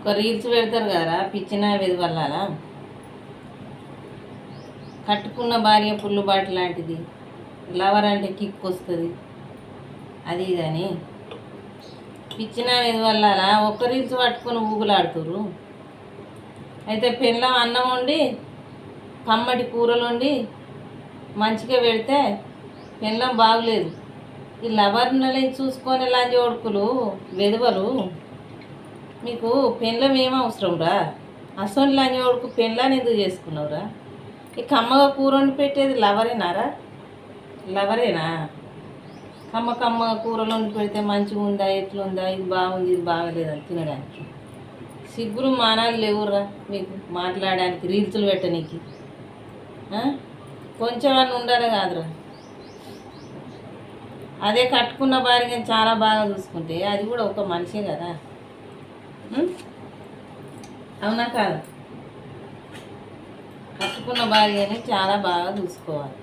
ఒక రీల్స్ పెడతారు కదరా పిచ్చిన వెదవల్లాలా. కట్టుకున్న భార్య పుల్లు బాటి లాంటిది, లవర్ అంటే కిక్ వస్తుంది అది ఇదని పిచ్చిన వెదవల్లాలా ఒక్క రీల్స్ పట్టుకొని ఊగులాడుతుర్రు. అయితే పెళ్ళం అన్నం వండి కమ్మటి కూరలు వండి మంచిగా పెడితే పెళ్ళం బాగులేదు. ఈ లవర్ని చూసుకొని లాంటి ఓడుకులు వెదవలు. మీకు పెళ్ళం ఏం అవసరం రా? అసలు లాంటి ఓడుకు పెళ్ళాన్ని ఎందుకు చేసుకున్నావురా? ఈ కమ్మగా కూర వండి పెట్టేది లవరేనారా? లవరేనా? కమ్మగా కూరలు వండి పెడితే మంచిగా ఉందా, ఎట్లుందా, ఇది బాగుంది ఇది బాగలేదని తినడానికి సిగ్గులు మానాలు లేవురా మీకు మాట్లాడడానికి, రీల్స్లు పెట్టనీకి. కొంచెం అని ఉండాలి కాదురా. అదే కట్టుకున్న భార్యని చాలా బాగా చూసుకుంటే అది కూడా ఒక మనిషే కదా. అవునా కాదు? కట్టుకున్న భార్యని చాలా బాగా చూసుకోవాలి.